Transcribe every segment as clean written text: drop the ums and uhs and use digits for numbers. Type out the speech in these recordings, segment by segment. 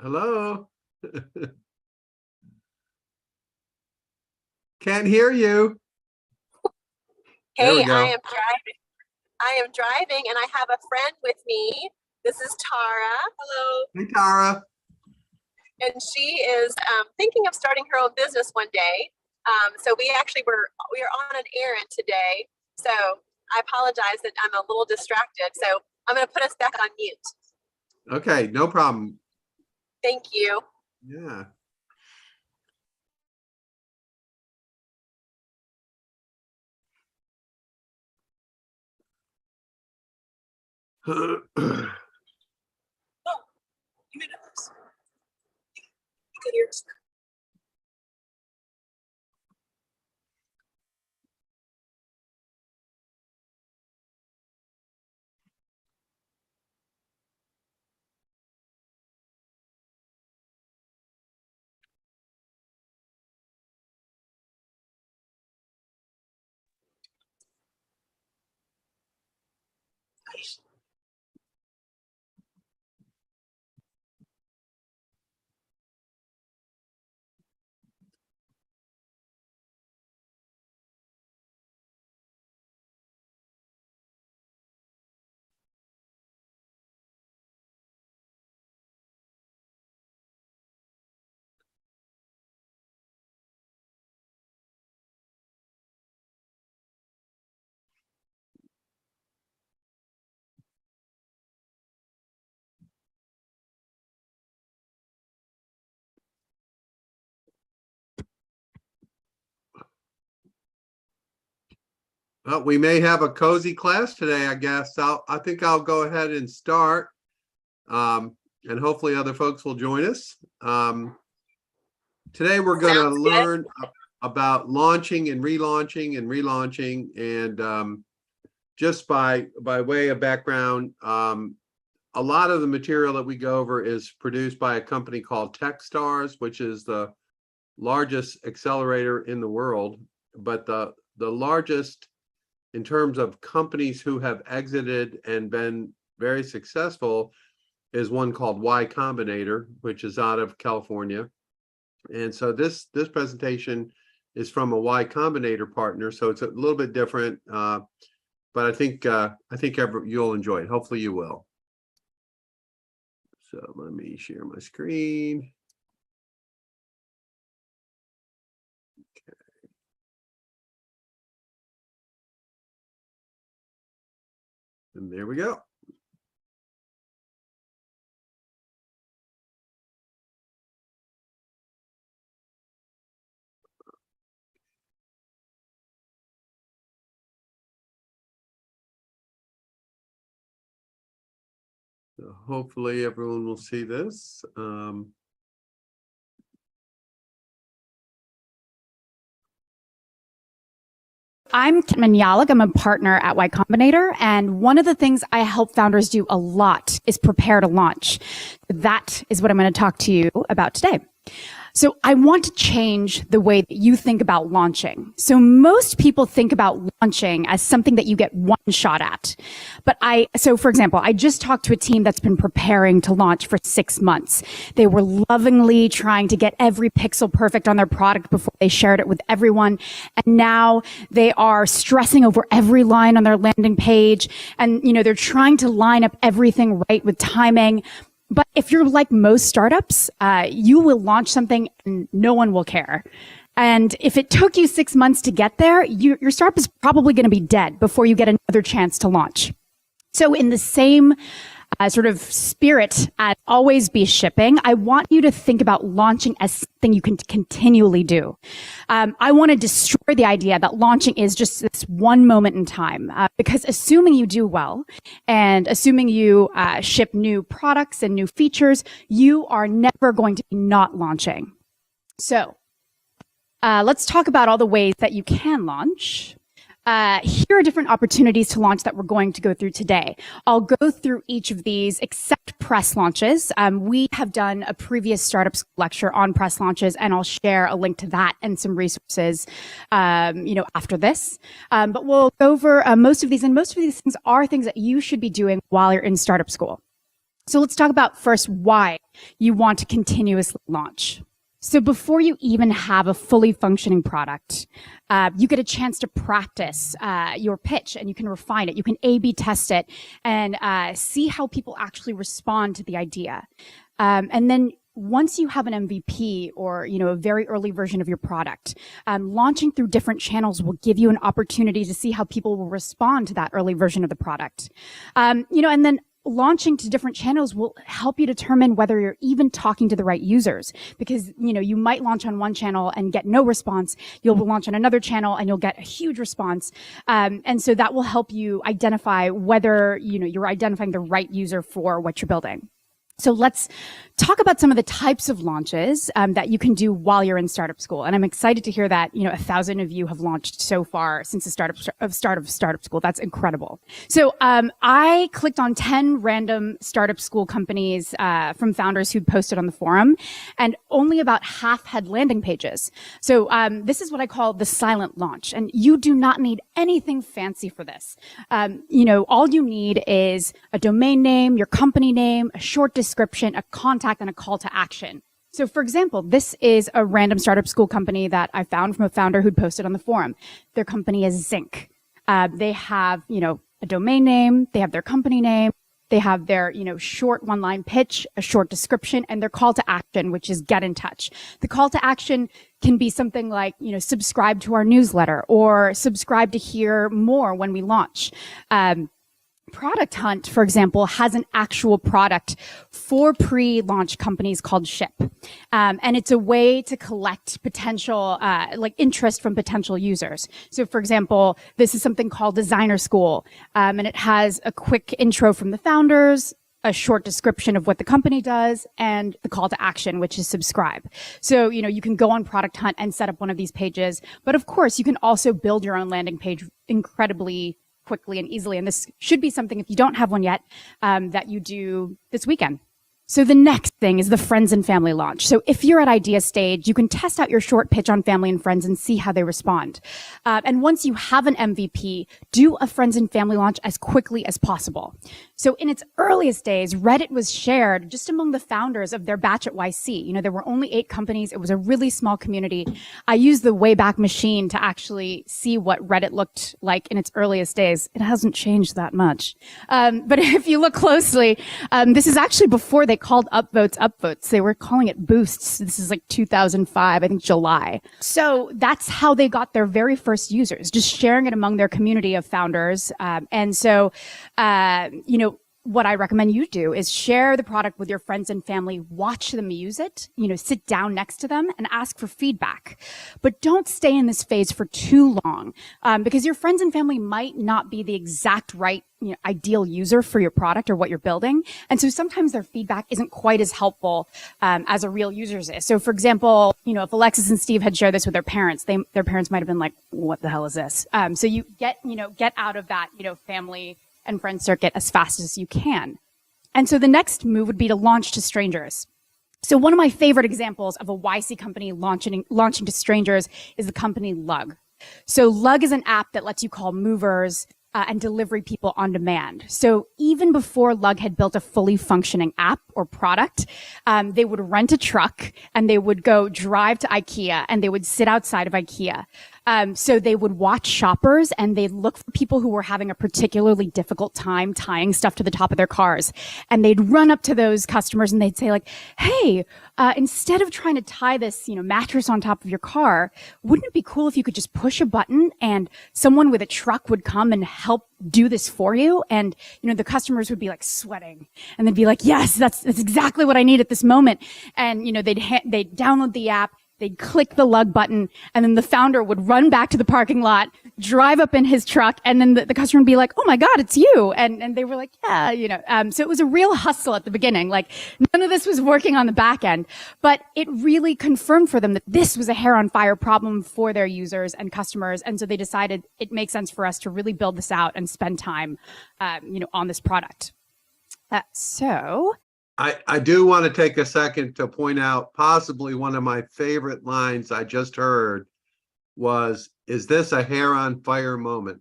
Hello. Can't hear you. There Hey, we go. I am driving and I have a friend with me. This is Tara. Hello. Hey, Tara. And she is thinking of starting her own business one day. So we are on an errand today. So I apologize that I'm a little distracted. So I'm going to put us back on mute. Okay, no problem. Thank you. Yeah. Oh, you made it. You can hear us. Well, we may have a cozy class today, I guess. I think I'll go ahead and start. And hopefully other folks will join us. Today we're going to learn about launching and relaunching and just by way of background, a lot of the material that we go over is produced by a company called Techstars, which is the largest accelerator in the world, but the largest in terms of companies who have exited and been very successful is one called Y Combinator, which is out of California. And so this presentation is from a Y Combinator partner, so it's a little bit different, but I think you'll enjoy it. Hopefully you will. So let me share my screen. Okay. And there we go. So hopefully everyone will see this. I'm Kim Yalik. I'm a partner at Y Combinator, and one of the things I help founders do a lot is prepare to launch. That is what I'm going to talk to you about today. So I want to change the way that you think about launching. So most people think about launching as something that you get one shot at. But so for example, I just talked to a team that's been preparing to launch for 6 months. They were lovingly trying to get every pixel perfect on their product before they shared it with everyone. And now they are stressing over every line on their landing page. And, they're trying to line up everything right with timing. But if you're like most startups, you will launch something and no one will care. And if it took you 6 months to get there, your startup is probably going to be dead before you get another chance to launch. So in the same sort of spirit as always be shipping, I want you to think about launching as something you can continually do. I want to destroy the idea that launching is just this one moment in time, because assuming you do well and assuming you ship new products and new features, you are never going to be not launching. So let's talk about all the ways that you can launch. Here are different opportunities to launch that we're going to go through today. I'll go through each of these except press launches. We have done a previous startups lecture on press launches, and I'll share a link to that and some resources, after this. But we'll go over most of these, and most of these things are things that you should be doing while you're in startup school. So let's talk about first why you want to continuously launch. So before you even have a fully functioning product, you get a chance to practice your pitch, and you can refine it. You can A/B test it and see how people actually respond to the idea. And then once you have an MVP or, a very early version of your product, launching through different channels will give you an opportunity to see how people will respond to that early version of the product. And then launching to different channels will help you determine whether you're even talking to the right users, because, you might launch on one channel and get no response. You'll launch on another channel and you'll get a huge response. And so that will help you identify whether, you're identifying the right user for what you're building. So let's talk about some of the types of launches that you can do while you're in startup school. And I'm excited to hear that, 1,000 of you have launched so far since the start of startup school. That's incredible. So I clicked on 10 random startup school companies from founders who'd posted on the forum, and only about half had landing pages. So this is what I call the silent launch. And you do not need anything fancy for this. All you need is a domain name, your company name, a short description, a contact, and a call to action. So for example, this is a random startup school company that I found from a founder who'd posted on the forum. Their company is Zinc. They have, a domain name, they have their company name, they have their, short one-line pitch, a short description, and their call to action, which is get in touch. The call to action can be something like, subscribe to our newsletter or subscribe to hear more when we launch. Product Hunt, for example, has an actual product for pre-launch companies called Ship. And it's a way to collect potential, interest from potential users. So for example, this is something called Designer School. And it has a quick intro from the founders, a short description of what the company does, and the call to action, which is subscribe. So, you can go on Product Hunt and set up one of these pages. But of course, you can also build your own landing page incredibly quickly and easily. And this should be something, if you don't have one yet, that you do this weekend. So the next thing is the friends and family launch. So if you're at idea stage, you can test out your short pitch on family and friends and see how they respond. And once you have an MVP, do a friends and family launch as quickly as possible. So in its earliest days, Reddit was shared just among the founders of their batch at YC. There were only 8 companies. It was a really small community. I used the Wayback Machine to actually see what Reddit looked like in its earliest days. It hasn't changed that much. But if you look closely, this is actually before they called upvotes. They were calling it boosts. This is like 2005, I think July. So that's how they got their very first users, just sharing it among their community of founders. And so, what I recommend you do is share the product with your friends and family, watch them use it, sit down next to them and ask for feedback. But don't stay in this phase for too long, because your friends and family might not be the exact right ideal user for your product or what you're building. And so sometimes their feedback isn't quite as helpful as a real user's is. So for example, if Alexis and Steve had shared this with their parents, their parents might have been like, what the hell is this? So you get out of that, family and friend circuit as fast as you can. And so the next move would be to launch to strangers. So one of my favorite examples of a YC company launching to strangers is the company Lug. So Lug is an app that lets you call movers and delivery people on demand. So even before Lug had built a fully functioning app or product, they would rent a truck and they would go drive to IKEA and they would sit outside of IKEA. So they would watch shoppers and they'd look for people who were having a particularly difficult time tying stuff to the top of their cars. And they'd run up to those customers and they'd say like, hey, instead of trying to tie this, mattress on top of your car, wouldn't it be cool if you could just push a button and someone with a truck would come and help do this for you? And, the customers would be like sweating and they'd be like, yes, that's exactly what I need at this moment. And, they'd download the app. They'd click the Lug button and then the founder would run back to the parking lot, drive up in his truck, and then the customer would be like, oh my God, it's you. And they were like, yeah, so it was a real hustle at the beginning. Like none of this was working on the back end, but it really confirmed for them that this was a hair on fire problem for their users and customers. And so they decided it makes sense for us to really build this out and spend time, on this product. I do want to take a second to point out possibly one of my favorite lines I just heard was, is this a hair on fire moment?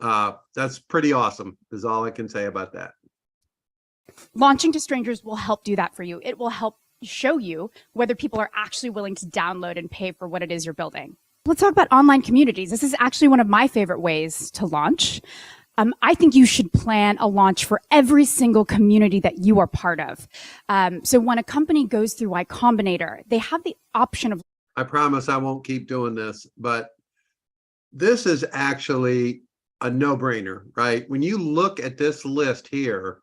That's pretty awesome is all I can say about that. Launching to strangers will help do that for you. It will help show you whether people are actually willing to download and pay for what it is you're building. Let's talk about online communities. This is actually one of my favorite ways to launch. I think you should plan a launch for every single community that you are part of. So when a company goes through Y Combinator, they have the option of. I promise I won't keep doing this, but this is actually a no-brainer, right? When you look at this list here,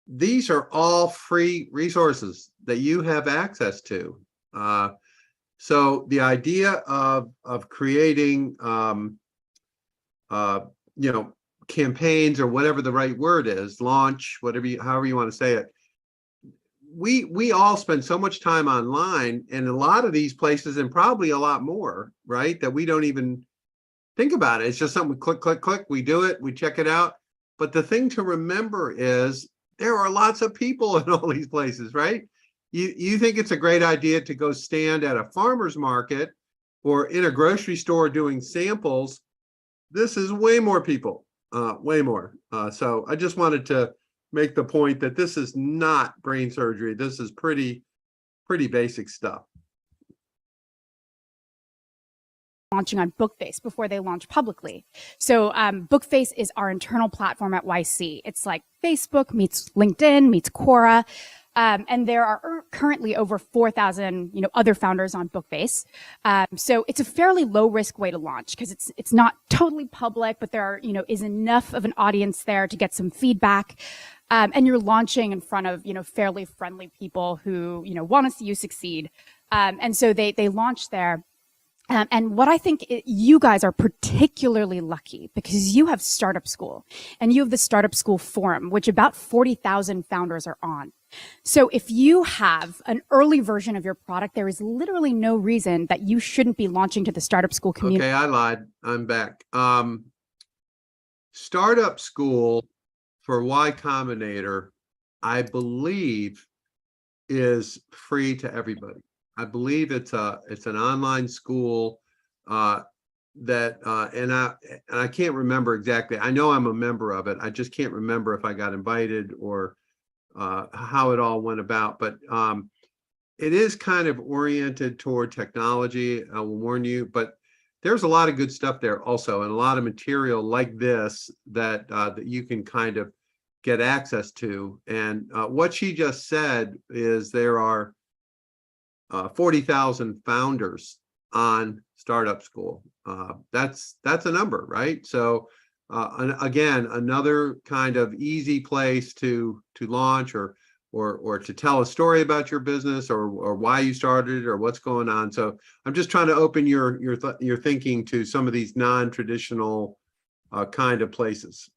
these are all free resources that you have access to. So the idea of creating, campaigns, or whatever the right word is, launch, however you want to say it. We all spend so much time online, and a lot of these places, and probably a lot more, right, that we don't even think about it. It's just something we click, click, click. We do it. We check it out. But the thing to remember is there are lots of people in all these places, right? You think it's a great idea to go stand at a farmer's market or in a grocery store doing samples. This is way more people, way more. So I just wanted to make the point that this is not brain surgery. This is pretty basic stuff. Launching on Bookface before they launch publicly. So Bookface is our internal platform at YC. It's like Facebook meets LinkedIn meets Quora. And there are currently over 4,000, other founders on Bookface. So it's a fairly low risk way to launch because it's not totally public, but there are, is enough of an audience there to get some feedback. And you're launching in front of, fairly friendly people who, want to see you succeed. And so they launch there. And what I think you guys are particularly lucky because you have Startup School and you have the Startup School Forum, which about 40,000 founders are on. So if you have an early version of your product, there is literally no reason that you shouldn't be launching to the Startup School community. Okay, I lied. I'm back. Startup School for Y Combinator, I believe, is free to everybody. I believe it's an online school that and I can't remember exactly. I know I'm a member of it. I just can't remember if I got invited or how it all went about. But it is kind of oriented toward technology. I will warn you, but there's a lot of good stuff there also, and a lot of material like this that that you can kind of get access to. And what she just said is there are 40,000 founders on Startup School. That's a number, right? So again, another kind of easy place to launch or to tell a story about your business or why you started or what's going on. So I'm just trying to open your thinking to some of these non-traditional kind of places.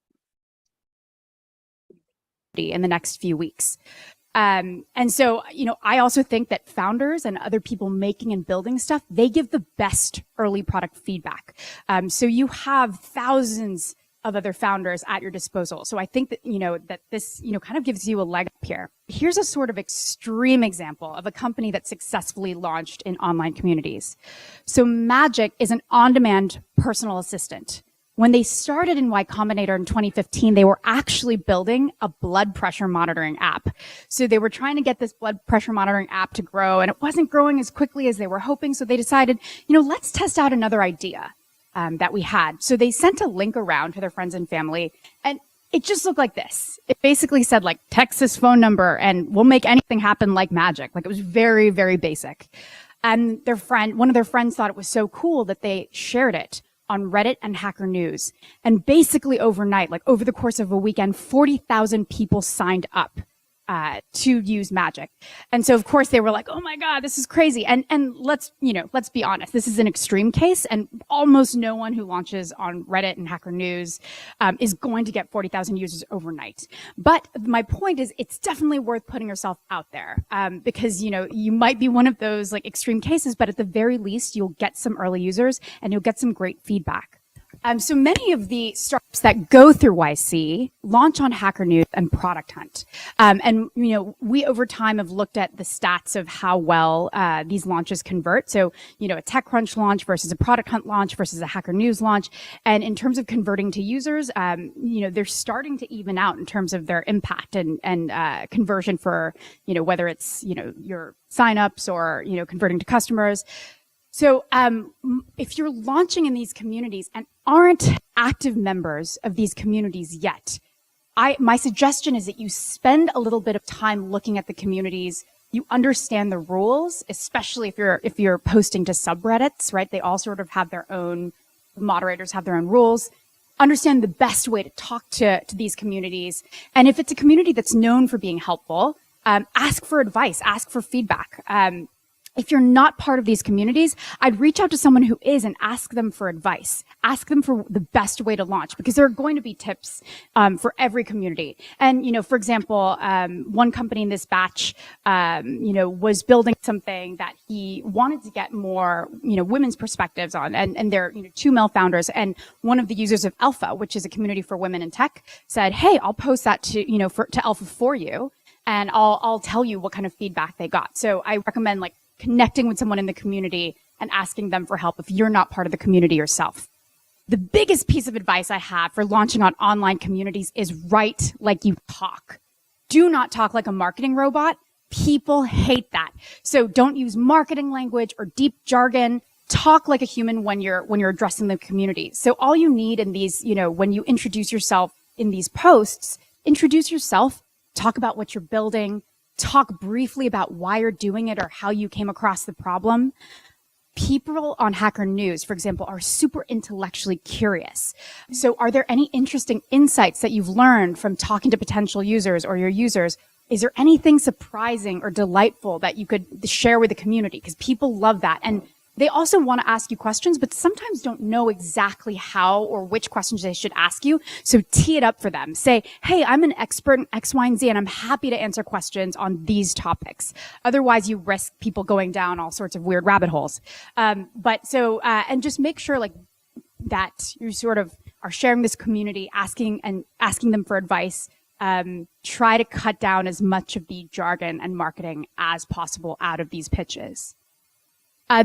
In the next few weeks. And so, I also think that founders and other people making and building stuff, they give the best early product feedback. So you have thousands of other founders at your disposal. So I think that, that this, kind of gives you a leg up here. Here's a sort of extreme example of a company that successfully launched in online communities. So Magic is an on-demand personal assistant. When they started in Y Combinator in 2015, they were actually building a blood pressure monitoring app. So they were trying to get this blood pressure monitoring app to grow, and it wasn't growing as quickly as they were hoping. So they decided, let's test out another idea that we had. So they sent a link around to their friends and family, and it just looked like this. It basically said, like, text this phone number, and we'll make anything happen like magic. Like, it was very, very basic. And one of their friends thought it was so cool that they shared it on Reddit and Hacker News. And basically overnight, like over the course of a weekend, 40,000 people signed up to use Magic. And so of course they were like, oh my God, this is crazy. And let's be honest, this is an extreme case, and almost no one who launches on Reddit and Hacker News is going to get 40,000 users overnight. But my point is, it's definitely worth putting yourself out there because, you might be one of those like extreme cases, but at the very least, you'll get some early users and you'll get some great feedback. So many of the startups that go through YC launch on Hacker News and Product Hunt. And, we over time have looked at the stats of how well these launches convert. So, a TechCrunch launch versus a Product Hunt launch versus a Hacker News launch. And in terms of converting to users, they're starting to even out in terms of their impact and conversion for, whether it's, your signups or, converting to customers. So if you're launching in these communities and aren't active members of these communities yet, my suggestion is that you spend a little bit of time looking at the communities. You understand the rules, especially if you're posting to subreddits, right? They all sort of have their own, moderators have their own rules. Understand the best way to talk to these communities. And if it's a community that's known for being helpful, ask for advice, ask for feedback. If you're not part of these communities, I'd reach out to someone who is and ask them for advice. Ask them for the best way to launch, because there are going to be tips for every community. And, for example, one company in this batch, was building something that he wanted to get more, women's perspectives on. And they're, 2 male founders. And one of the users of Alpha, which is a community for women in tech, said, hey, I'll post that to, to Alpha for you. And I'll tell you what kind of feedback they got. So I recommend connecting with someone in the community and asking them for help if you're not part of the community yourself. The biggest piece of advice I have for launching on online communities is write like you talk. Do not talk like a marketing robot. People hate that. So don't use marketing language or deep jargon. Talk like a human when you're addressing the community. So all you need in these, when you introduce yourself in these posts, introduce yourself, talk about what you're building, talk briefly about why you're doing it or how you came across the problem. People on Hacker News, for example, are super intellectually curious. So are there any interesting insights that you've learned from talking to potential users or your users? Is there anything surprising or delightful that you could share with the community? Because people love that. And they also want to ask you questions, but sometimes don't know exactly how or which questions they should ask you. So tee it up for them. Say, hey, I'm an expert in X, Y, and Z, and I'm happy to answer questions on these topics. Otherwise, you risk people going down all sorts of weird rabbit holes. And just make sure that you sort of are sharing this community, asking them for advice. Try to cut down as much of the jargon and marketing as possible out of these pitches.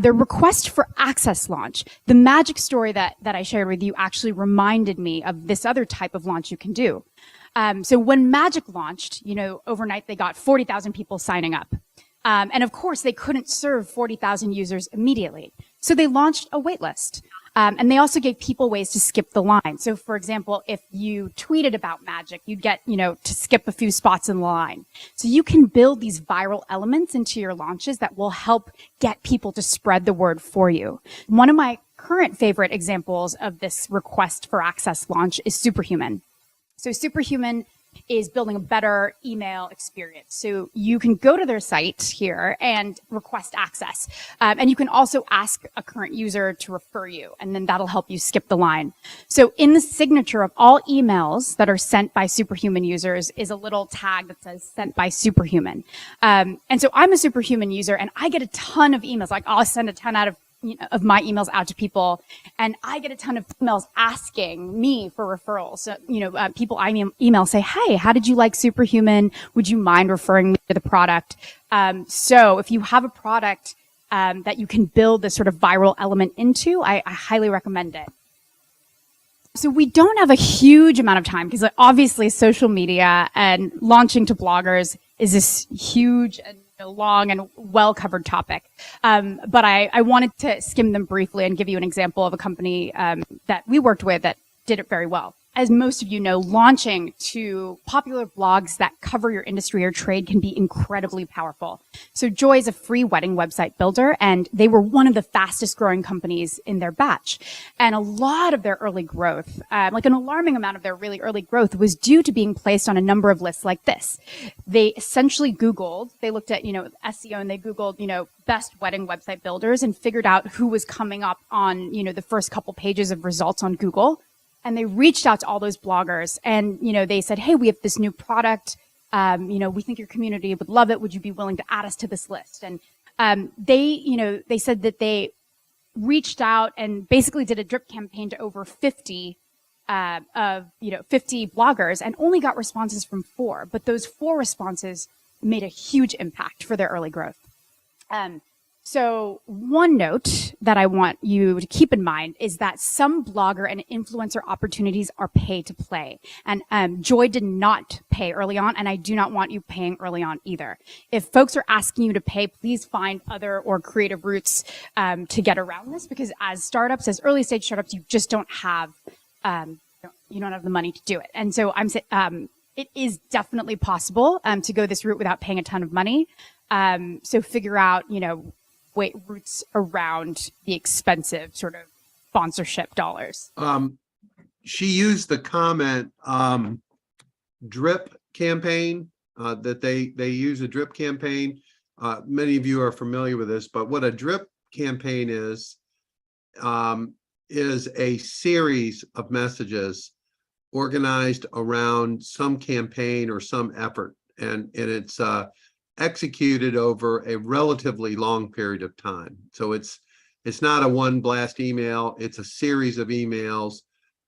The request for access launch, the magic story that I shared with you actually reminded me of this other type of launch you can do. So when Magic launched, overnight they got 40,000 people signing up. And of course they couldn't serve 40,000 users immediately. So they launched a waitlist. And they also gave people ways to skip the line. So for example, if you tweeted about Magic, you'd get, to skip a few spots in the line. So you can build these viral elements into your launches that will help get people to spread the word for you. One of my current favorite examples of this request for access launch is Superhuman. So Superhuman is building a better email experience. So you can go to their site here and request access. And you can also ask a current user to refer you, and then that'll help you skip the line. So in the signature of all emails that are sent by Superhuman users is a little tag that says sent by Superhuman. And so I'm a Superhuman user and I get a ton of emails. I'll send a ton out of my emails out to people, and I get a ton of emails asking me for referrals. So, people I email say, hey, how did you like Superhuman? Would you mind referring me to the product? So if you have a product that you can build this sort of viral element into, I highly recommend it. So we don't have a huge amount of time because obviously social media and launching to bloggers is this huge and long and well-covered topic. But I wanted to skim them briefly and give you an example of a company that we worked with that did it very well. As most of you know, launching to popular blogs that cover your industry or trade can be incredibly powerful. So Joy is a free wedding website builder, and they were one of the fastest growing companies in their batch. And a lot of their early growth, an alarming amount of their really early growth, was due to being placed on a number of lists like this. They essentially Googled, they looked at, SEO, and they Googled, best wedding website builders and figured out who was coming up on, the first couple pages of results on Google. And they reached out to all those bloggers and, they said, hey, we have this new product. We think your community would love it. Would you be willing to add us to this list? And they said that they reached out and basically did a drip campaign to over 50 50 bloggers and only got responses from 4, but those 4 responses made a huge impact for their early growth. So one note that I want you to keep in mind is that some blogger and influencer opportunities are pay to play. And Joy did not pay early on, and I do not want you paying early on either. If folks are asking you to pay, please find other or creative routes to get around this, because as startups, as early stage startups, you just don't have you don't have the money to do it. And so I'm saying it is definitely possible to go this route without paying a ton of money. So figure out, routes around the expensive sort of sponsorship dollars. She used the comment drip campaign, that they use a drip campaign. Many of you are familiar with this, but what a drip campaign is a series of messages organized around some campaign or some effort, and it's executed over a relatively long period of time. So it's not a one blast email, it's a series of emails,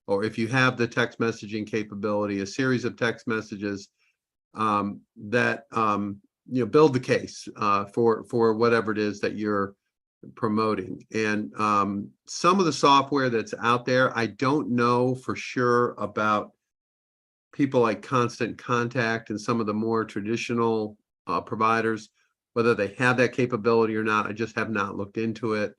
or if you have the text messaging capability, a series of text messages that build the case for whatever it is that you're promoting. And some of the software that's out there, I don't know for sure about people like Constant Contact and some of the more traditional providers, whether they have that capability or not. I just have not looked into it.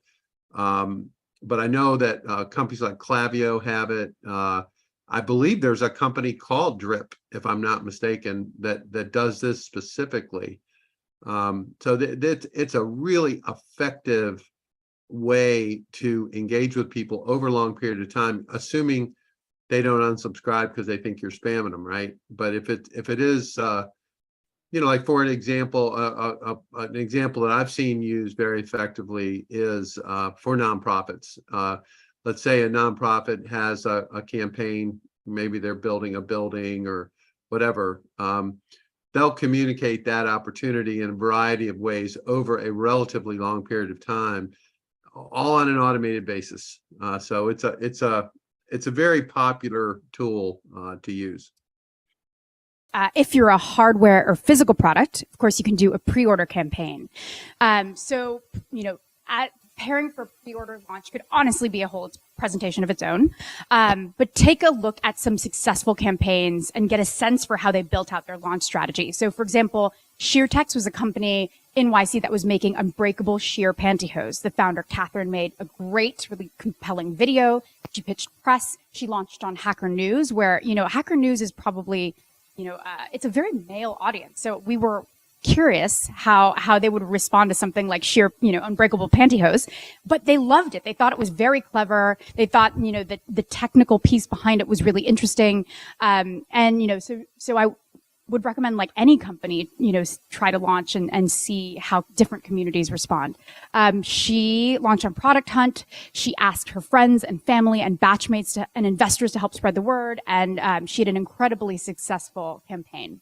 But I know that companies like Klaviyo have it. I believe there's a company called Drip, if I'm not mistaken, that does this specifically. So it's a really effective way to engage with people over a long period of time, assuming they don't unsubscribe because they think you're spamming them, right? But if it is, like for an example, an example that I've seen used very effectively is for nonprofits. Let's say a nonprofit has a campaign, maybe they're building a building or whatever. They'll communicate that opportunity in a variety of ways over a relatively long period of time, all on an automated basis. So it's a very popular tool to use. If you're a hardware or physical product, of course, you can do a pre-order campaign. Preparing for pre-order launch could honestly be a whole presentation of its own. But take a look at some successful campaigns and get a sense for how they built out their launch strategy. So, for example, SheerTex was a company in YC that was making unbreakable sheer pantyhose. The founder, Catherine, made a great, really compelling video. She pitched press. She launched on Hacker News, where, Hacker News is probably, it's a very male audience. So we were curious how they would respond to something like sheer, unbreakable pantyhose, but they loved it. They thought it was very clever. They thought, that the technical piece behind it was really interesting. So I would recommend, like any company, try to launch and see how different communities respond. She launched on Product Hunt. She asked her friends and family and batchmates and investors to help spread the word. And she had an incredibly successful campaign.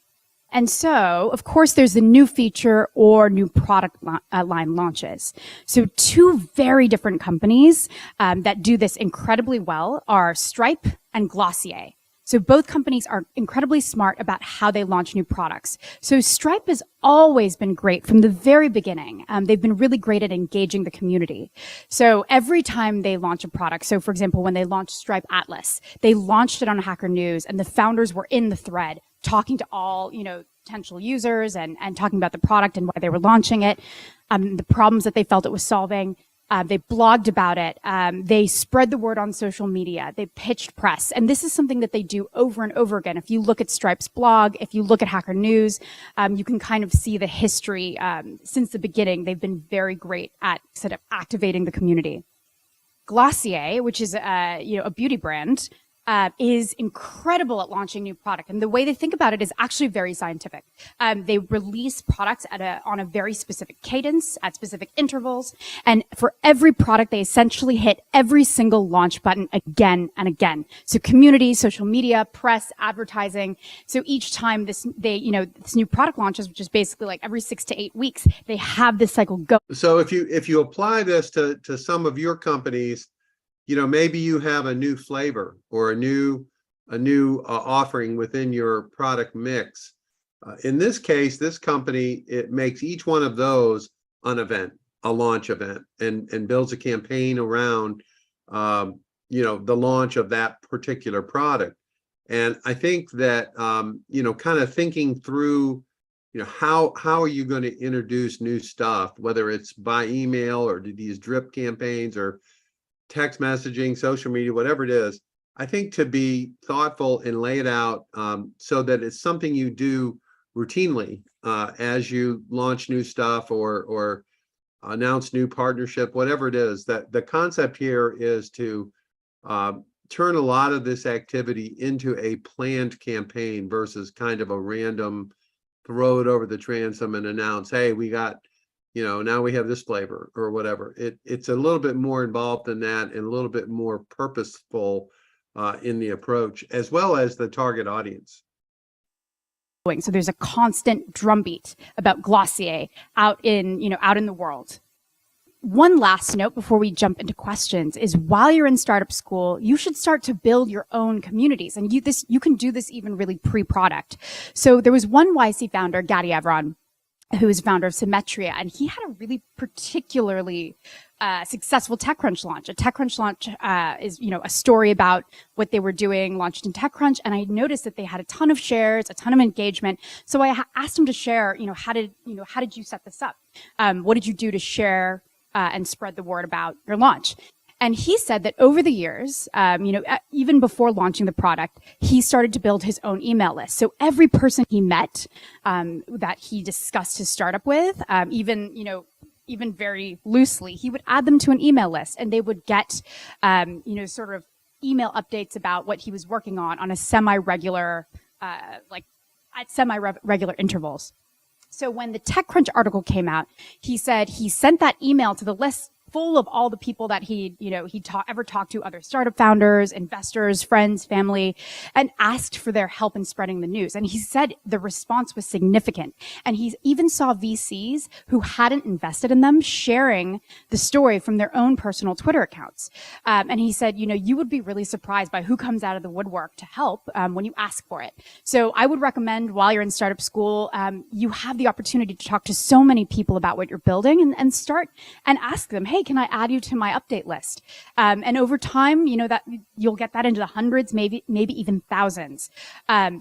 And so, of course, there's the new feature or new product line launches. So 2 very different companies that do this incredibly well are Stripe and Glossier. So both companies are incredibly smart about how they launch new products. So Stripe has always been great from the very beginning. They've been really great at engaging the community. So every time they launch a product, so for example, when they launched Stripe Atlas, they launched it on Hacker News and the founders were in the thread talking to all, potential users and talking about the product and why they were launching it, the problems that they felt it was solving. They blogged about it. They spread the word on social media. They pitched press. And this is something that they do over and over again. If you look at Stripe's blog, if you look at Hacker News, you can kind of see the history. Since the beginning, they've been very great at sort of activating the community. Glossier, which is a beauty brand, is incredible at launching new product. And the way they think about it is actually very scientific. They release products on a very specific cadence at specific intervals. And for every product, they essentially hit every single launch button again and again. So community, social media, press, advertising. So each time this new product launches, which is basically like every 6 to 8 weeks, they have this cycle go. So if you apply this to some of your companies, maybe you have a new flavor or a new offering within your product mix. In this case, this company, it makes each one of those an event, a launch event, and builds a campaign around, the launch of that particular product. And I think that, kind of thinking through, how are you going to introduce new stuff, whether it's by email or these drip campaigns or text messaging, social media, whatever it is. I think to be thoughtful and lay it out so that it's something you do routinely as you launch new stuff or announce new partnership, whatever it is. That the concept here is to turn a lot of this activity into a planned campaign versus kind of a random throw it over the transom and announce, hey, we got, now we have this flavor or whatever. It's a little bit more involved than that and a little bit more purposeful in the approach, as well as the target audience. So there's a constant drumbeat about Glossier out in the world. One last note before we jump into questions is while you're in startup school, you should start to build your own communities. And you can do this even really pre-product. So there was one YC founder, Gadi Evron, who is founder of Symmetria, and he had a really particularly successful TechCrunch launch. A TechCrunch launch is, a story about what they were doing, launched in TechCrunch, and I noticed that they had a ton of shares, a ton of engagement. So I asked him to share, how did you set this up? What did you do to share and spread the word about your launch? And he said that over the years, even before launching the product, he started to build his own email list. So every person he met that he discussed his startup with, even very loosely, he would add them to an email list, and they would get, sort of email updates about what he was working on a semi-regular, at semi-regular intervals. So when the TechCrunch article came out, he said he sent that email to the list full of all the people that he ever talked to, other startup founders, investors, friends, family, and asked for their help in spreading the news. And he said the response was significant. And he even saw VCs who hadn't invested in them sharing the story from their own personal Twitter accounts. And he said, you would be really surprised by who comes out of the woodwork to help when you ask for it. So I would recommend while you're in startup school, you have the opportunity to talk to so many people about what you're building and start and ask them, hey, can I add you to my update list? And over time, that you'll get that into the hundreds, maybe even thousands.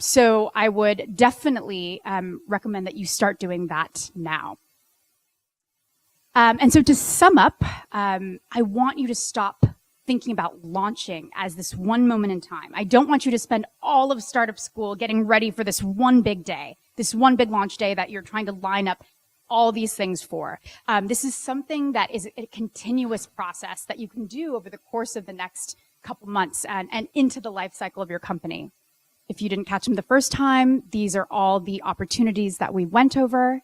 So I would definitely recommend that you start doing that now. And so to sum up, I want you to stop thinking about launching as this one moment in time. I don't want you to spend all of startup school getting ready for this one big day, this one big launch day that you're trying to line up all these things for. This is something that is a continuous process that you can do over the course of the next couple months and into the life cycle of your company. If you didn't catch them the first time, these are all the opportunities that we went over.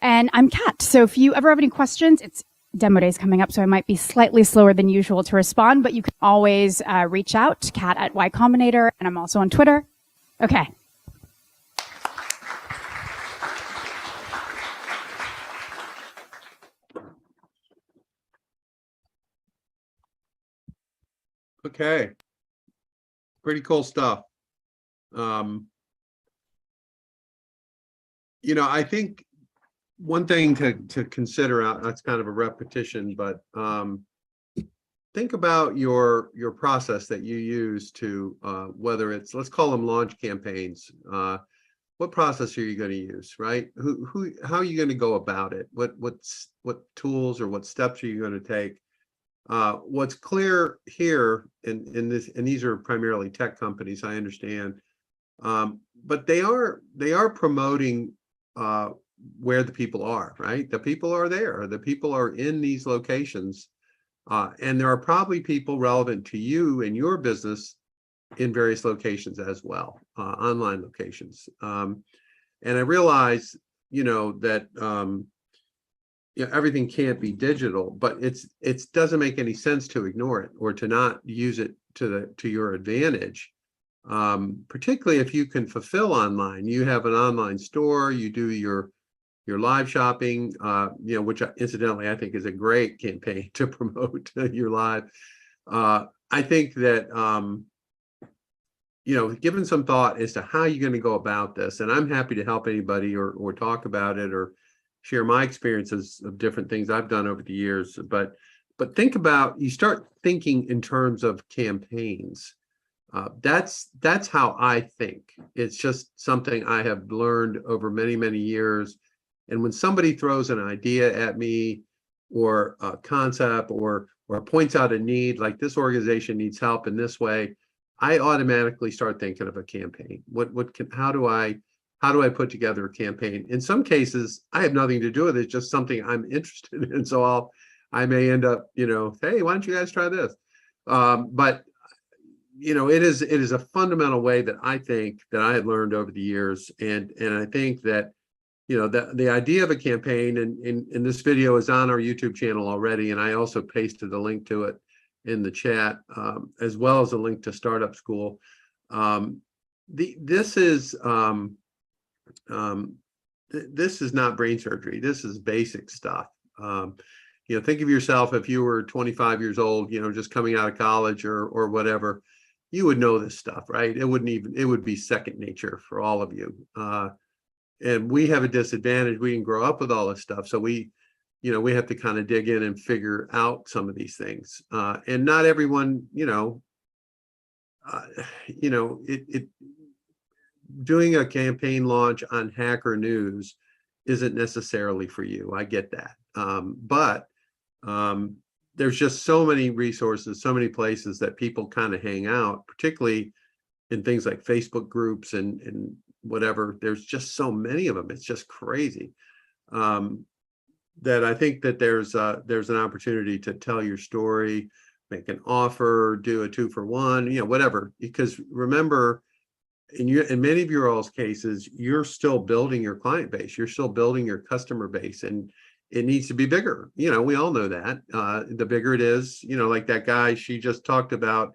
And I'm Kat. So if you ever have any questions, it's demo days coming up, so I might be slightly slower than usual to respond, but you can always reach out, Kat at Y Combinator, and I'm also on Twitter. Okay. Okay. Pretty cool stuff. I think one thing to consider, that's kind of a repetition, but think about your process that you use to whether it's, let's call them launch campaigns. What process are you going to use, right? How are you going to go about it? What tools or what steps are you going to take? What's clear here in this, and these are primarily tech companies, I understand, but they are promoting where the people are, right? The people are there. The people are in these locations, and there are probably people relevant to you and your business in various locations as well, online locations. And I realize, that everything can't be digital, but it doesn't make any sense to ignore it or to not use it to your advantage. Particularly if you can fulfill online. You have an online store, you do your live shopping, which incidentally I think is a great campaign to promote your live. I think that given some thought as to how you're going to go about this, and I'm happy to help anybody or talk about it or share my experiences of different things I've done over the years. But think about, you start thinking in terms of campaigns. That's how I think. It's just something I have learned over many, many years. And when somebody throws an idea at me or a concept or points out a need, like this organization needs help in this way, I automatically start thinking of a campaign. How do I put together a campaign? In some cases, I have nothing to do with it. It's just something I'm interested in. So I may end up, hey, why don't you guys try this? But it is a fundamental way that I think that I had learned over the years. And I think that, the idea of a campaign, and this video is on our YouTube channel already. And I also pasted a link to it in the chat, as well as a link to Startup School. This is not brain surgery. This is basic stuff. Think of yourself if you were 25 years old, just coming out of college or whatever, you would know this stuff, right? It would be second nature for all of you. And we have a disadvantage. We didn't grow up with all this stuff. So we have to kind of dig in and figure out some of these things. And not everyone, doing a campaign launch on Hacker News isn't necessarily for you. I get that. But there's just so many resources, so many places that people kind of hang out, particularly in things like Facebook groups and whatever. There's just so many of them. It's just crazy. That I think that there's an opportunity to tell your story, make an offer, do a 2-for-1, whatever. Because remember, in many of your all's cases, you're still building your client base, you're still building your customer base, and it needs to be bigger. We all know that. The bigger it is, like that guy she just talked about,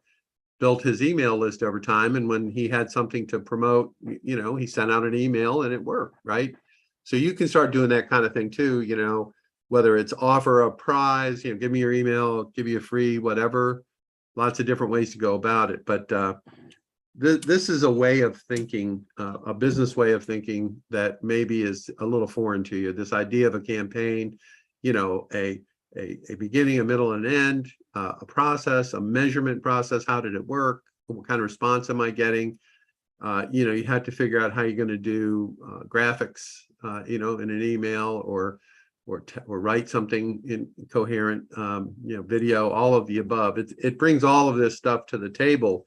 built his email list over time, and when he had something to promote, he sent out an email and it worked, right? So you can start doing that kind of thing too, whether it's offer a prize, give me your email, give you a free whatever. Lots of different ways to go about it. But this is a way of thinking, a business way of thinking that maybe is a little foreign to you. This idea of a campaign, a beginning, a middle, and an end, a process, a measurement process. How did it work? What kind of response am I getting? You have to figure out how you're going to do graphics, in an email or write something in coherent, video, all of the above. It brings all of this stuff to the table,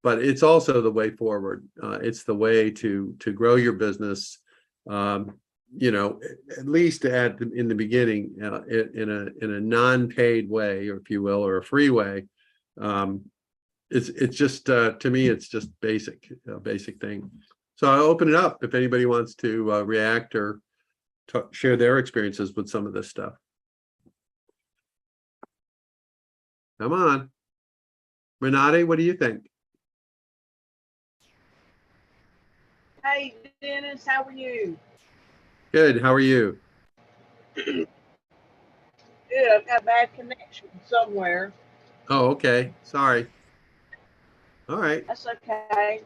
but it's also the way forward. It's the way to grow your business, at least in the beginning, in a non-paid way, or if you will, or a free way. It's just, to me, it's just basic thing. So I'll open it up if anybody wants to react or share their experiences with some of this stuff. Come on. Renate, what do you think? Hey, Dennis, how are you? Good. How are you? Good. I've got a bad connection somewhere. Oh, okay. Sorry. All right. That's okay.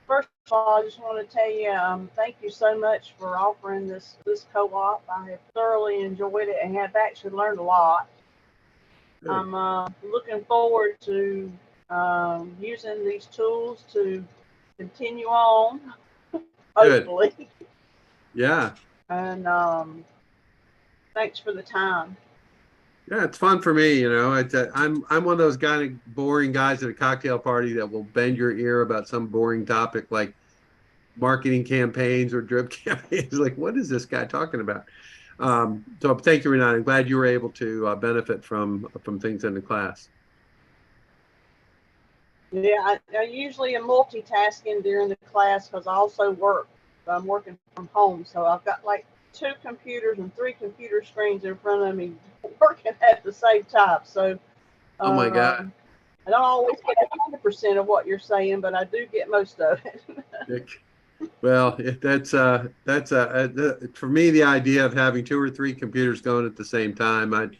First of all, I just want to tell you, thank you so much for offering this co-op. I have thoroughly enjoyed it and have actually learned a lot. Good. I'm looking forward to using these tools to continue on, hopefully. Good. Yeah. And thanks for the time. Yeah, it's fun for me, I'm one of those kind of boring guys at a cocktail party that will bend your ear about some boring topic like marketing campaigns or drip campaigns. Like, what is this guy talking about? So thank you, Renata. I'm glad you were able to benefit from things in the class. Yeah, I usually am multitasking during the class because I also work. I'm working from home, so I've got like 2 computers and 3 computer screens in front of me working at the same time. So Oh my God. I don't always get 100% of what you're saying, but I do get most of it. Well, that's for me, the idea of having 2 or 3 computers going at the same time,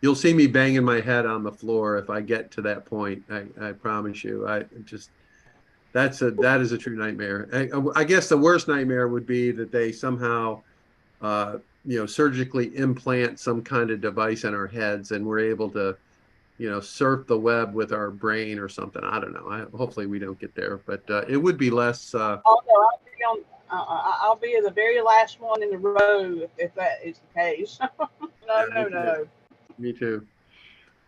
you'll see me banging my head on the floor if I get to that point. I promise you. That is a true nightmare. I guess the worst nightmare would be that they somehow surgically implant some kind of device in our heads and we're able to surf the web with our brain or something. I don't know. Hopefully we don't get there, but it would be less. Although I'll be the very last one in the row if that is the case. No. Me too.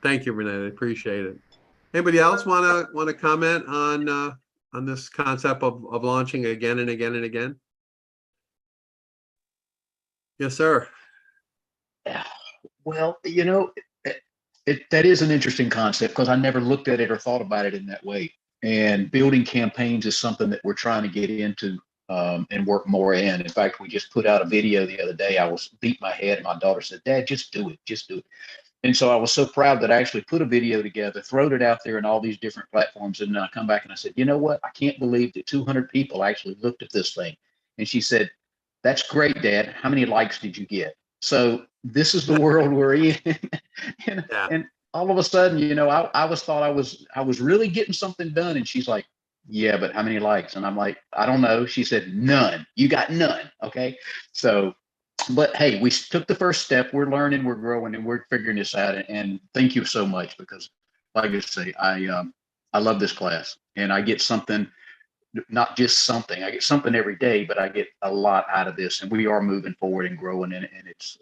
Thank you, Renee. I appreciate it. Anybody else want to comment on this concept of launching again and again and again? Yes, sir. Well, that is an interesting concept because I never looked at it or thought about it in that way. And building campaigns is something that we're trying to get into and work more in. In fact, we just put out a video the other day. I was beat my head and my daughter said, "Dad, just do it. Just do it." And so I was so proud that I actually put a video together, throwed it out there in all these different platforms. And then I come back and I said, "You know what? I can't believe that 200 people actually looked at this thing." And she said, "That's great, Dad. How many likes did you get?" So this is the world we're in. Yeah. And all of a sudden, I thought I was really getting something done. And she's like, "Yeah, but how many likes?" And I'm like, "I don't know." She said, "None. You got none." Okay. So, but hey, we took the first step. We're learning, we're growing, and we're figuring this out. And thank you so much because, like I say, I love this class, and I get something, not just something. I get something every day, but I get a lot out of this, and we are moving forward and growing. And it's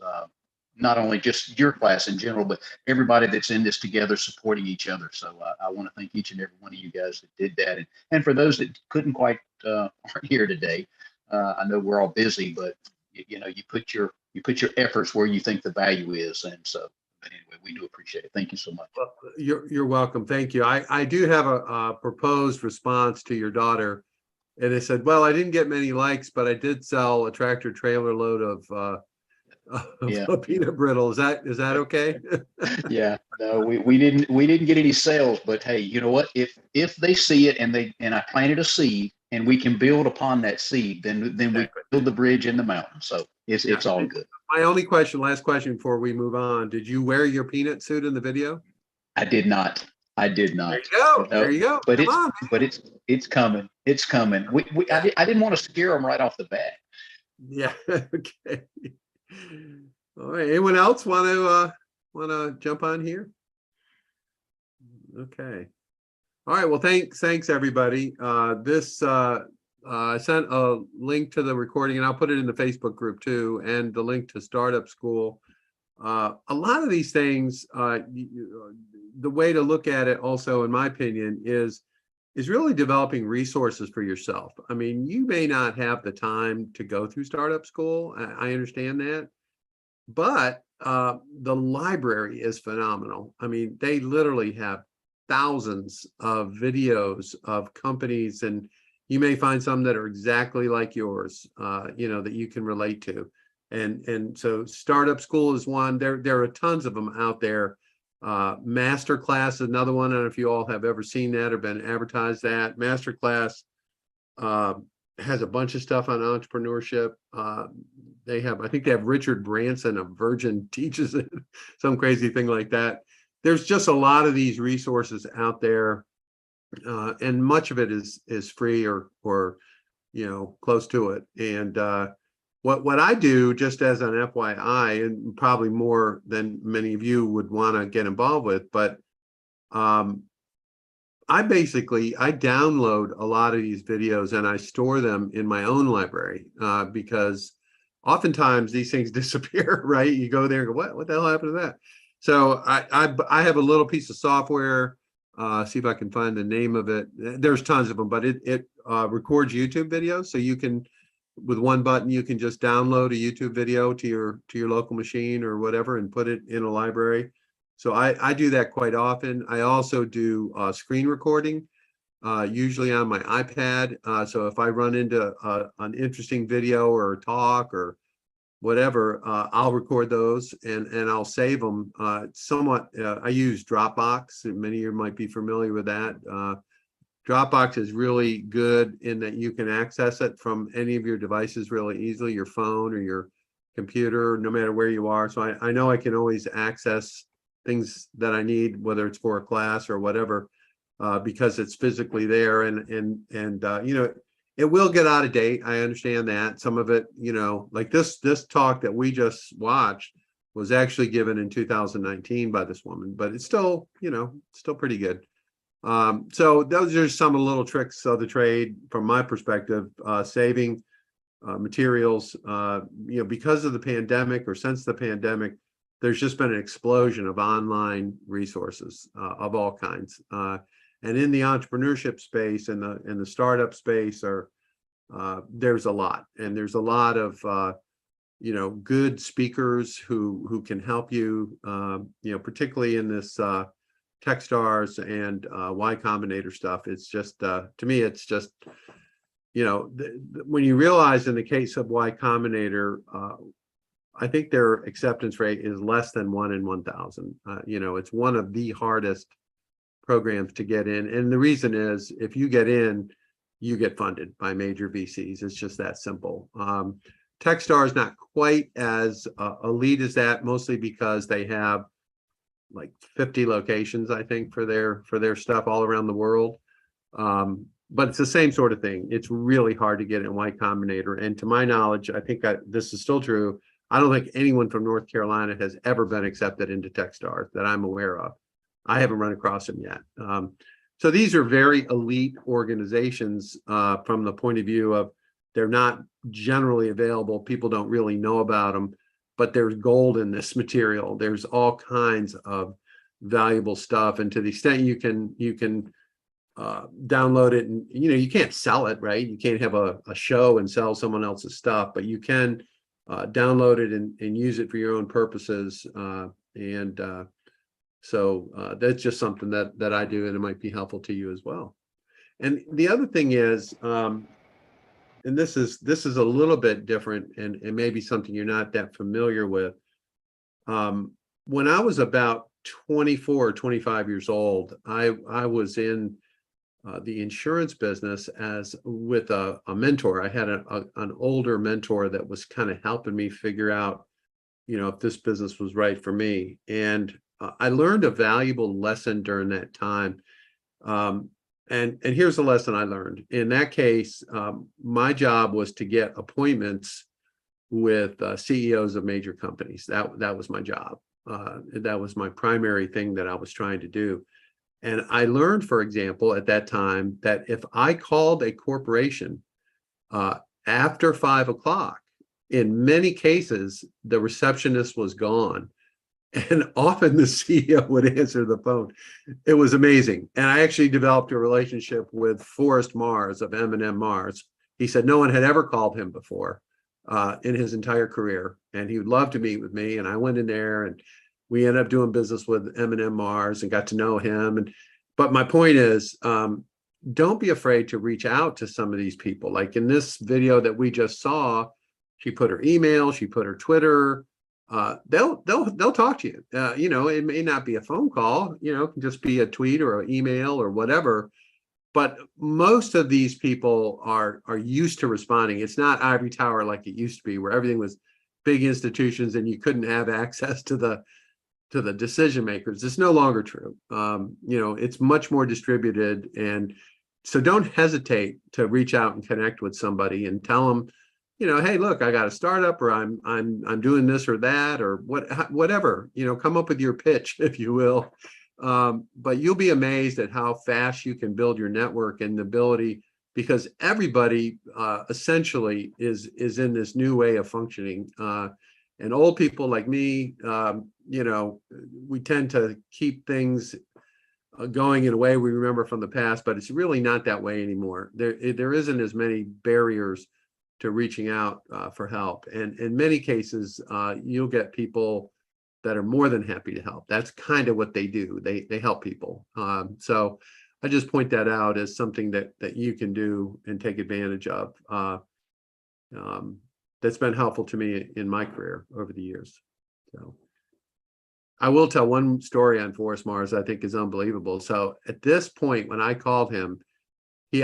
not only just your class in general, but everybody that's in this together, supporting each other. So I want to thank each and every one of you guys that did that, and for those that couldn't quite aren't here today. I know we're all busy, but you put your efforts where you think the value is, and so. But anyway, we do appreciate it. Thank you so much. Well, you're welcome. Thank you. I do have a proposed response to your daughter, and they said, "Well, I didn't get many likes, but I did sell a tractor trailer load of Yeah. peanut brittle." Is that okay? Yeah, no, we didn't get any sales, but hey, you know what? If they see it and I planted a seed and we can build upon that seed, then we build the bridge in the mountain. So it's all good. My only last question before we move on. Did you wear your peanut suit in the video? I did not. There you go. No, there you go. But it's coming. It's coming. I didn't want to scare them right off the bat. Yeah. Okay. All right. Anyone else want to jump on here? Okay. All right. Well, thanks everybody. I sent a link to the recording, and I'll put it in the Facebook group too, and the link to Startup School. A lot of these things, the way to look at it also, in my opinion, is really developing resources for yourself. I mean, you may not have the time to go through Startup School. I understand that. But the library is phenomenal. I mean, they literally have thousands of videos of companies, and you may find some that are exactly like yours, that you can relate to. And so Startup School is one. There are tons of them out there. Masterclass is another one. I don't know if you all have ever seen that or been advertised that. Masterclass has a bunch of stuff on entrepreneurship. I think they have Richard Branson of Virgin teaches it, some crazy thing like that. There's just a lot of these resources out there, and much of it is free or close to it. And what I do, just as an FYI, and probably more than many of you would want to get involved with, but I download a lot of these videos and I store them in my own library because oftentimes these things disappear, right? You go there and go, what the hell happened to that? So I have a little piece of software, see if I can find the name of it. There's tons of them, but it records YouTube videos. So you can, with one button, you can just download a YouTube video to your local machine or whatever and put it in a library. So I do that quite often. I also do screen recording. usually on my iPad. So if I run into an interesting video or a talk or whatever, I'll record those and I'll save them. Somewhat, I use Dropbox, and many of you might be familiar with that. Dropbox is really good in that you can access it from any of your devices really easily, your phone or your computer, no matter where you are. So I know I can always access things that I need, whether it's for a class or whatever, because it's physically there. And you know, it will get out of date. I understand that. Some of it, you know, like this talk that we just watched was actually given in 2019 by this woman, but it's still, you know, still pretty good. So those are some of the little tricks of the trade from my perspective, saving materials, you know, because of the pandemic or since the pandemic, there's just been an explosion of online resources of all kinds. And in the entrepreneurship space and the startup space there's a lot, and there's a lot of you know, good speakers who can help you, you know, particularly in this Techstars and Y Combinator stuff. It's just to me, it's just, you know, when you realize in the case of Y Combinator, I think their acceptance rate is less than 1 in 1,000. You know, it's one of the hardest programs to get in, and the reason is if you get in, you get funded by major VCs. It's just that simple. Techstar is not quite as elite as that, mostly because they have like 50 locations, I think, for their stuff all around the world. But it's the same sort of thing. It's really hard to get in Y Combinator, and to my knowledge, I think this is still true. I don't think anyone from North Carolina has ever been accepted into Techstars that I'm aware of. I haven't run across them yet. So these are very elite organizations from the point of view of they're not generally available. People don't really know about them, but there's gold in this material. There's all kinds of valuable stuff. And to the extent you can download it, and you know, you can't sell it, right? You can't have a show and sell someone else's stuff, but you can download it and use it for your own purposes. So that's just something that I do, and it might be helpful to you as well. And the other thing is, and this is a little bit different and maybe something you're not that familiar with. When I was about 24 or 25 years old, I was in the insurance business with a mentor. I had an older mentor that was kind of helping me figure out, you know, if this business was right for me. And I learned a valuable lesson during that time. And here's the lesson I learned. In that case, my job was to get appointments with CEOs of major companies. That was my job. That was my primary thing that I was trying to do. And I learned, for example, at that time, that if I called a corporation after 5 o'clock, in many cases, the receptionist was gone. And often the CEO would answer the phone. It was amazing. And I actually developed a relationship with Forrest Mars of M&M Mars. He said no one had ever called him before in his entire career. And he would love to meet with me. And I went in there and we ended up doing business with M&M Mars and got to know him. But my point is, don't be afraid to reach out to some of these people. Like in this video that we just saw, she put her email, she put her Twitter. They'll talk to you. You know, it may not be a phone call, you know, it can just be a tweet or an email or whatever. But most of these people are used to responding. It's not ivory tower like it used to be, where everything was big institutions and you couldn't have access to the decision makers. It's no longer true. You know, it's much more distributed, and so don't hesitate to reach out and connect with somebody and tell them, you know, hey, look, I got a startup, or I'm doing this or that, or whatever, you know, come up with your pitch, if you will. But you'll be amazed at how fast you can build your network and the ability, because everybody essentially is in this new way of functioning. And old people like me, you know, we tend to keep things going in a way we remember from the past, but it's really not that way anymore. There isn't as many barriers to reaching out for help. And in many cases, you'll get people that are more than happy to help. That's kind of what they do. They help people. So I just point that out as something that you can do and take advantage of. That's been helpful to me in my career over the years. So I will tell one story on Forest Mars I think is unbelievable. So at this point, when I called him,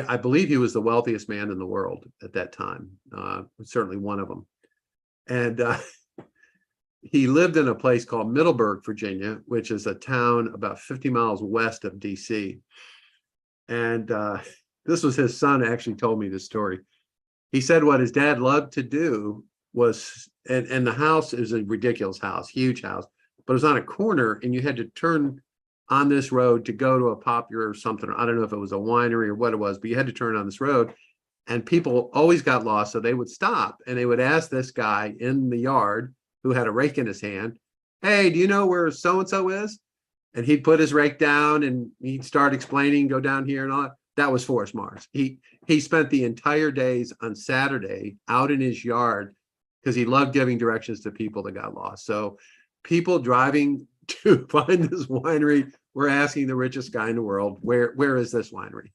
I believe he was the wealthiest man in the world at that time, certainly one of them. And he lived in a place called Middleburg, Virginia, which is a town about 50 miles west of DC. And this was his son actually told me this story. He said what his dad loved to do was, and the house is a ridiculous house, huge house, but it was on a corner and you had to turn on this road to go to a popular or something. I don't know if it was a winery or what it was, but you had to turn on this road and people always got lost. So they would stop and they would ask this guy in the yard who had a rake in his hand, hey, do you know where so-and-so is? And he'd put his rake down and he'd start explaining, go down here and all that. That was Forest Mars. He spent the entire days on Saturday out in his yard because he loved giving directions to people that got lost. So people driving to find this winery were asking the richest guy in the world, where is this winery?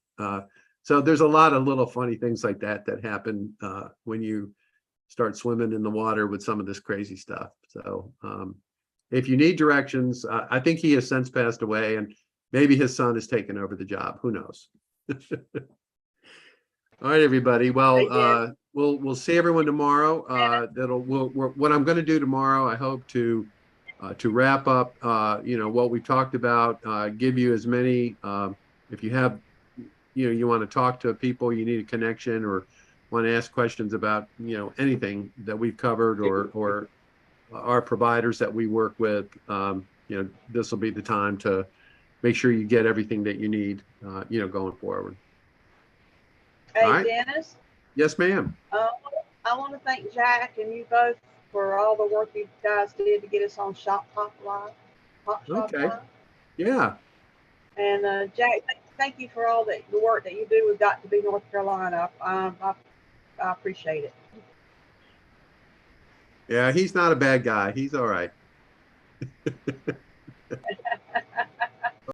So there's a lot of little funny things like that happen when you start swimming in the water with some of this crazy stuff. So if you need directions, I think he has since passed away and maybe his son has taken over the job. Who knows? All right, everybody. Well, we'll see everyone tomorrow. What I'm going to do tomorrow, I hope to wrap up, what we talked about, give you as many, if you have, you want to talk to people, you need a connection or want to ask questions about, anything that we've covered or our providers that we work with, this will be the time to make sure you get everything that you need, going forward. Hey, All right. Dennis. Yes, ma'am. I want to thank Jack and you both for all the work you guys did to get us on Shop Talk Live. Okay. Yeah. And Jack, thank you for all the work that you do with Got to Be North Carolina. I appreciate it. Yeah, he's not a bad guy. He's all right.